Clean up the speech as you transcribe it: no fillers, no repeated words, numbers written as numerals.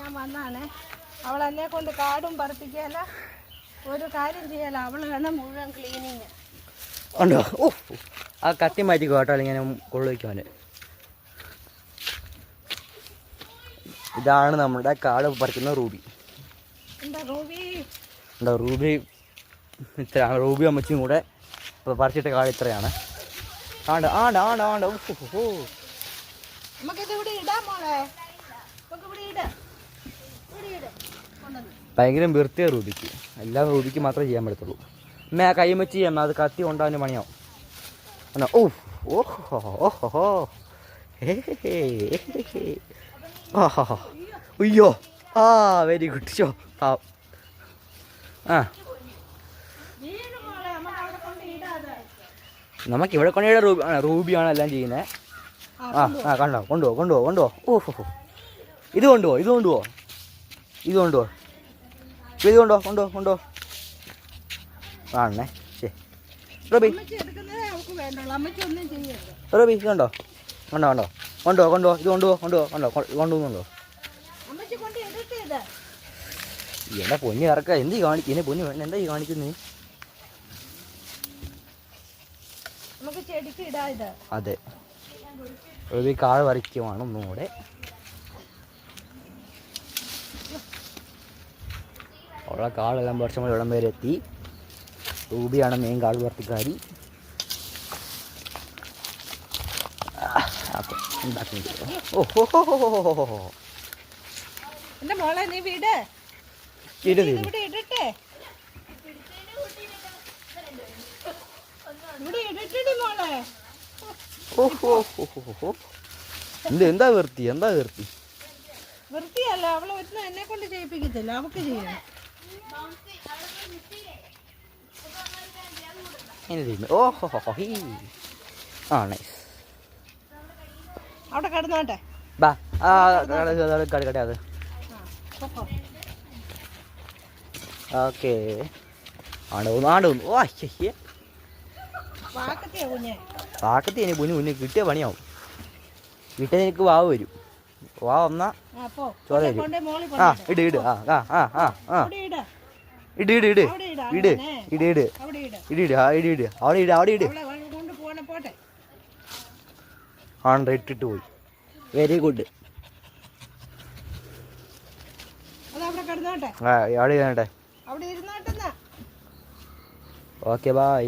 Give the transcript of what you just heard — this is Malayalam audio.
ഞാൻ വന്നാണ്. അവൾ എന്നെ കൊണ്ട് കാടും പറപ്പിക്കല, ഒരു കാര്യം ചെയ്യല, അവൾ വേണം മുഴുവൻ ക്ലീനിങ്. ഉണ്ടോ? ഓ, ആ കത്തി മാറ്റിക്കോ കേട്ടോ, ഇങ്ങനെ കൊള്ളിക്കാൻ. ഇതാണ് നമ്മുടെ കാട് പറിക്കുന്ന റൂബി. എന്താ റൂബി ഇത്രയാണ്. റൂബി അമ്മച്ചിയും കൂടെ പറിച്ചിട്ട കാട് ഇത്രയാണ്. ആണ്ട് ആണ്ട് ആണ്ട് ആണ്ട്. ഓ, ഭയങ്കര വൃത്തിയാണ് റൂബിക്ക്. എല്ലാം റൂബിക്ക് മാത്രമേ ചെയ്യാൻ പറ്റത്തുള്ളൂ. അമ്മ ആ കൈ വെച്ച് ചെയ്യാം, അത് കത്തി കൊണ്ടാകുന്ന പണിയാവും. എന്നാ ഓ ഓഹോ അയ്യോ ആ വെരി ഗുഡ് ഷോ. ആ നമുക്കിവിടെ കൊണ്ടേ റൂബിയാണ് എല്ലാം ചെയ്യുന്നത്. ആ കണ്ടോ, കൊണ്ടുപോ. ഓഹോ, ഇത് കൊണ്ടുപോ. ആണേ. ശരി റൂബി, ഇത് കണ്ടോ, ഇത് കൊണ്ടുപോകുന്നുണ്ടോ? എന്നെ പൊന്നി ഇറക്ക, എന്ത് കാണിക്കുന്നേ പൊന്നി, എന്താ ഈ കാണിക്കുന്നേ? അതെ, റൂബി കാട് പറിക്കുവാണ് ഒന്നും കൂടെ. ഉള്ള കാടെല്ലാം വർഷം കൂടെ ഇവിടം വരെ എത്തി. റൂബിയാണ് മെയിൻ കാട് പറിക്കാരി. എന്താ വൃത്തി വൃത്തിയല്ല, അവള് എന്നെ കൊണ്ട് ചെയ്യിപ്പിക്കത്തില്ല, അവക്ക് ചെയ്യണം. അവിടെ കിടന്നോട്ടെ. അത് ഓക്കെ. വാക്കത്തി എനിക്ക് കുഞ്ഞു കിട്ടിയ പണിയാവും. വീട്ടിൽ എനിക്ക് വാവ് വരും. വാവ് വന്നാ ചോര വരും. ഇട് അവിടെ ഇട്. ആണ്ട് ഇട്ടിട്ട് പോയി. Very good. അവിടെ ഇരുന്നോട്ടെ. Okay bye.